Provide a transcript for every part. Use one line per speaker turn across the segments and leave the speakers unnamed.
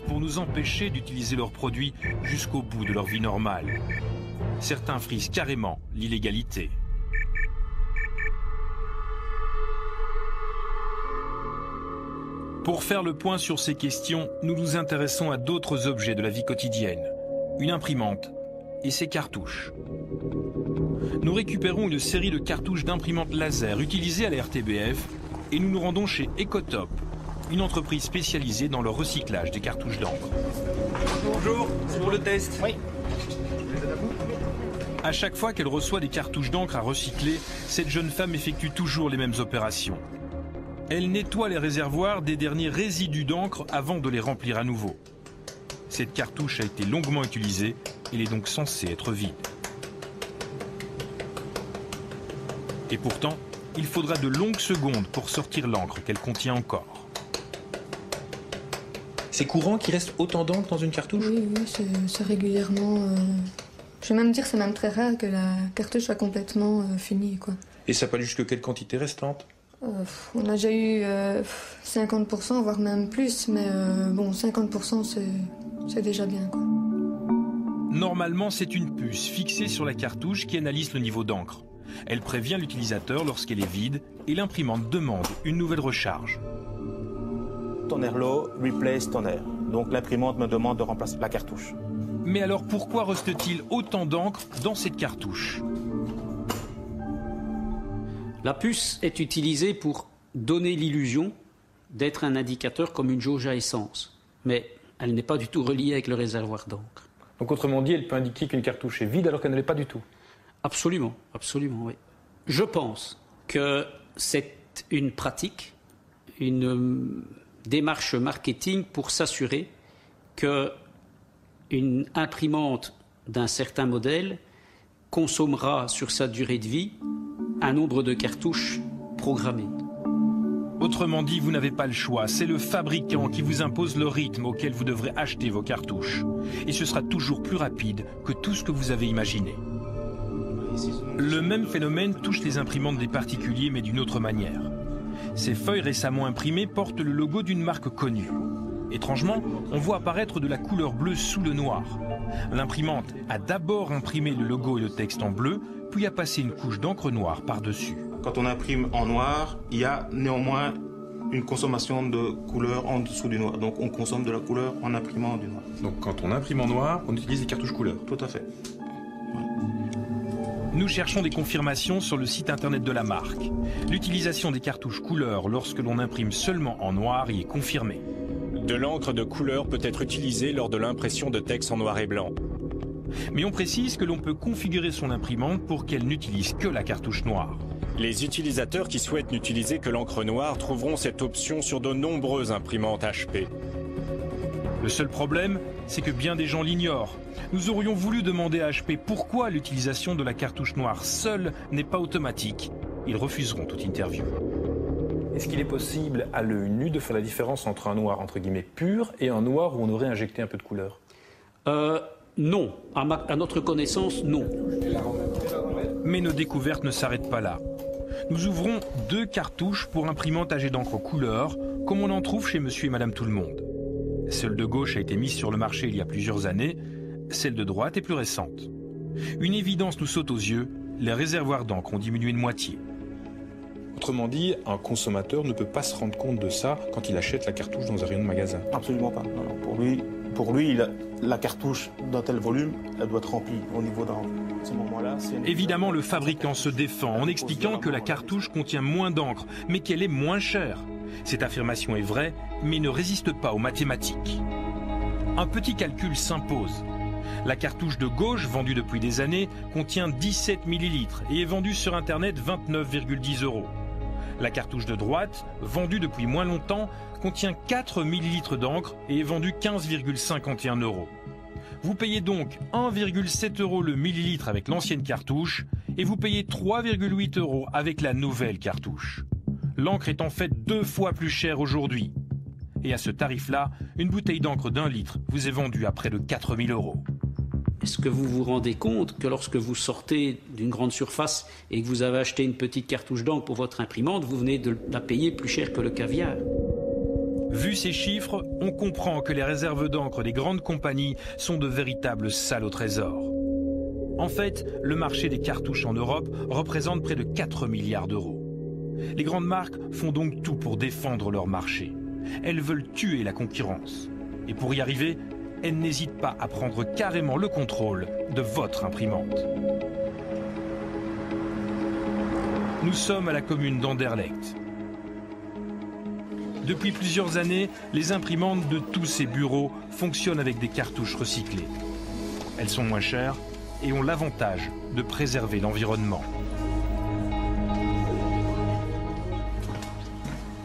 pour nous empêcher d'utiliser leurs produits jusqu'au bout de leur vie normale. Certains frisent carrément l'illégalité. Pour faire le point sur ces questions, nous nous intéressons à d'autres objets de la vie quotidienne. Une imprimante et ses cartouches. Nous récupérons une série de cartouches d'imprimantes laser utilisées à la RTBF et nous nous rendons chez Ecotop, une entreprise spécialisée dans le recyclage des cartouches d'encre.
Bonjour, c'est pour le test.
Oui.
À chaque fois qu'elle reçoit des cartouches d'encre à recycler, cette jeune femme effectue toujours les mêmes opérations. Elle nettoie les réservoirs des derniers résidus d'encre avant de les remplir à nouveau. Cette cartouche a été longuement utilisée, elle est donc censée être vide. Et pourtant, il faudra de longues secondes pour sortir l'encre qu'elle contient encore.
C'est courant qu'il reste autant d'encre dans une cartouche?
Oui, c'est régulièrement... Je vais même dire que c'est même très rare que la cartouche soit complètement finie, quoi.
Et ça peut aller jusqu'à quelle quantité restante?
On a déjà eu 50%, voire même plus, mais bon, 50% c'est déjà bien, quoi.
Normalement, c'est une puce fixée sur la cartouche qui analyse le niveau d'encre. Elle prévient l'utilisateur lorsqu'elle est vide et l'imprimante demande une nouvelle recharge.
Toner low, replace toner. Donc l'imprimante me demande de remplacer la cartouche.
Mais alors pourquoi reste-t-il autant d'encre dans cette cartouche?
La puce est utilisée pour donner l'illusion d'être un indicateur comme une jauge à essence. Mais elle n'est pas du tout reliée avec le réservoir d'encre.
Donc autrement dit, elle peut indiquer qu'une cartouche est vide alors qu'elle ne l'est pas du tout.
Absolument, absolument, oui. Je pense que c'est une pratique, une démarche marketing pour s'assurer qu'une imprimante d'un certain modèle consommera sur sa durée de vie un nombre de cartouches programmées.
Autrement dit, vous n'avez pas le choix. C'est le fabricant qui vous impose le rythme auquel vous devrez acheter vos cartouches. Et ce sera toujours plus rapide que tout ce que vous avez imaginé. Le même phénomène touche les imprimantes des particuliers, mais d'une autre manière. Ces feuilles récemment imprimées portent le logo d'une marque connue. Étrangement, on voit apparaître de la couleur bleue sous le noir. L'imprimante a d'abord imprimé le logo et le texte en bleu, puis a passé une couche d'encre noire par-dessus.
Quand on imprime en noir, il y a néanmoins une consommation de couleur en dessous du noir. Donc on consomme de la couleur en imprimant du noir.
Donc quand on imprime en noir, on utilise des cartouches couleur.
Tout à fait.
Nous cherchons des confirmations sur le site internet de la marque. L'utilisation des cartouches couleur lorsque l'on imprime seulement en noir y est confirmée.
De l'encre de couleur peut être utilisée lors de l'impression de texte en noir et blanc.
Mais on précise que l'on peut configurer son imprimante pour qu'elle n'utilise que la cartouche noire.
Les utilisateurs qui souhaitent n'utiliser que l'encre noire trouveront cette option sur de nombreuses imprimantes HP.
Le seul problème, c'est que bien des gens l'ignorent. Nous aurions voulu demander à HP pourquoi l'utilisation de la cartouche noire seule n'est pas automatique. Ils refuseront toute interview.
Est-ce qu'il est possible à l'œil nu de faire la différence entre un noir entre guillemets pur et un noir où on aurait injecté un peu de couleur?
Non. À notre connaissance, non.
Mais nos découvertes ne s'arrêtent pas là. Nous ouvrons 2 cartouches pour imprimantes âgées d'encre couleur, comme on en trouve chez monsieur et madame tout le monde. Celle de gauche a été mise sur le marché il y a plusieurs années, celle de droite est plus récente. Une évidence nous saute aux yeux, les réservoirs d'encre ont diminué de moitié.
Autrement dit, un consommateur ne peut pas se rendre compte de ça quand il achète la cartouche dans un rayon de magasin.
Absolument pas. Non, non. Pour lui la cartouche d'un tel volume, elle doit être remplie au niveau d'encre. À ce moment-là,
évidemment, le fabricant se défend en expliquant que la cartouche contient moins d'encre, mais qu'elle est moins chère. Cette affirmation est vraie, mais ne résiste pas aux mathématiques. Un petit calcul s'impose. La cartouche de gauche, vendue depuis des années, contient 17 ml et est vendue sur Internet 29,10 €. La cartouche de droite, vendue depuis moins longtemps, contient 4 ml d'encre et est vendue 15,51 €. Vous payez donc 1,7 € le millilitre avec l'ancienne cartouche et vous payez 3,8 € avec la nouvelle cartouche. L'encre est en fait 2 fois plus chère aujourd'hui. Et à ce tarif-là, une bouteille d'encre d'1 litre vous est vendue à près de 4 000 €.
Est-ce que vous vous rendez compte que lorsque vous sortez d'une grande surface et que vous avez acheté une petite cartouche d'encre pour votre imprimante, vous venez de la payer plus cher que le caviar?
Vu ces chiffres, on comprend que les réserves d'encre des grandes compagnies sont de véritables salles au trésor. En fait, le marché des cartouches en Europe représente près de 4 milliards d'euros. Les grandes marques font donc tout pour défendre leur marché. Elles veulent tuer la concurrence. Et pour y arriver, elles n'hésitent pas à prendre carrément le contrôle de votre imprimante. Nous sommes à la commune d'Anderlecht. Depuis plusieurs années, les imprimantes de tous ces bureaux fonctionnent avec des cartouches recyclées. Elles sont moins chères et ont l'avantage de préserver l'environnement.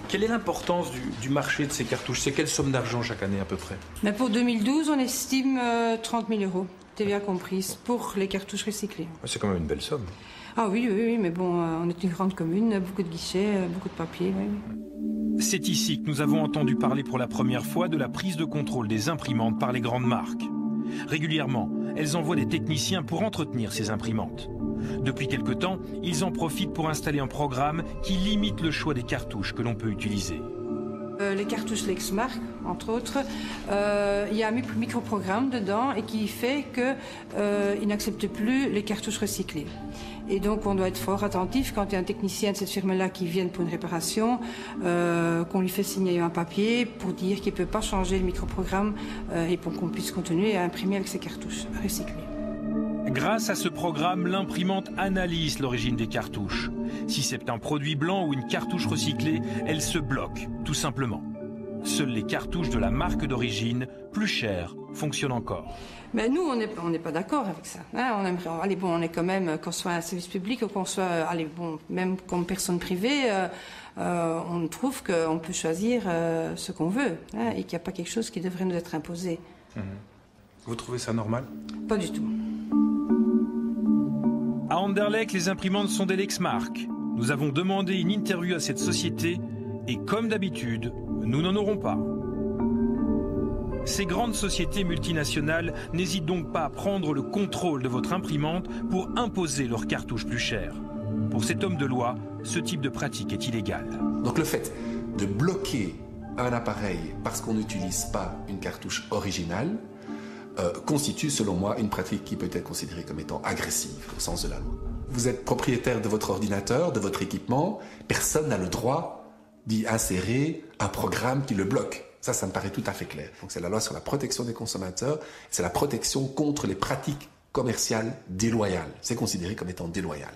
Quelle est l'importance du marché de ces cartouches? C'est quelle somme d'argent chaque année à peu près?
Mais pour 2012, on estime 30 000 euros, TVA comprise, pour les cartouches recyclées.
C'est quand même une belle somme.
Ah oui, mais bon, on est une grande commune, beaucoup de guichets, beaucoup de papier, oui.
C'est ici que nous avons entendu parler pour la première fois de la prise de contrôle des imprimantes par les grandes marques. Régulièrement, elles envoient des techniciens pour entretenir ces imprimantes. Depuis quelque temps, ils en profitent pour installer un programme qui limite le choix des cartouches que l'on peut utiliser.
Les cartouches Lexmark, entre autres, il y a un microprogramme dedans et qui fait qu'ils n'acceptent plus les cartouches recyclées. Et donc on doit être fort attentif quand il y a un technicien de cette firme-là qui vient pour une réparation, qu'on lui fait signer un papier pour dire qu'il ne peut pas changer le microprogramme et pour qu'on puisse continuer à imprimer avec ces cartouches recyclées.
Grâce à ce programme, l'imprimante analyse l'origine des cartouches. Si c'est un produit blanc ou une cartouche recyclée, elle se bloque, tout simplement. Seules les cartouches de la marque d'origine, plus chères, fonctionnent encore.
Mais nous, on n'est pas d'accord avec ça. Hein, on est quand même, qu'on soit un service public ou qu'on soit, même comme personne privée, on trouve qu'on peut choisir ce qu'on veut hein, et qu'il n'y a pas quelque chose qui devrait nous être imposé.
Vous trouvez ça normal?
Pas du tout.
À Anderlecht, les imprimantes sont des Lexmark. Nous avons demandé une interview à cette société et comme d'habitude, nous n'en aurons pas. Ces grandes sociétés multinationales n'hésitent donc pas à prendre le contrôle de votre imprimante pour imposer leurs cartouches plus chères. Pour cet homme de loi, ce type de pratique est illégal.
Donc le fait de bloquer un appareil parce qu'on n'utilise pas une cartouche originale constitue, selon moi, une pratique qui peut être considérée comme étant agressive au sens de la loi. Vous êtes propriétaire de votre ordinateur, de votre équipement, personne n'a le droit d'y insérer un programme qui le bloque. Ça me paraît tout à fait clair. Donc c'est la loi sur la protection des consommateurs, c'est la protection contre les pratiques commerciales déloyales. C'est considéré comme étant déloyal.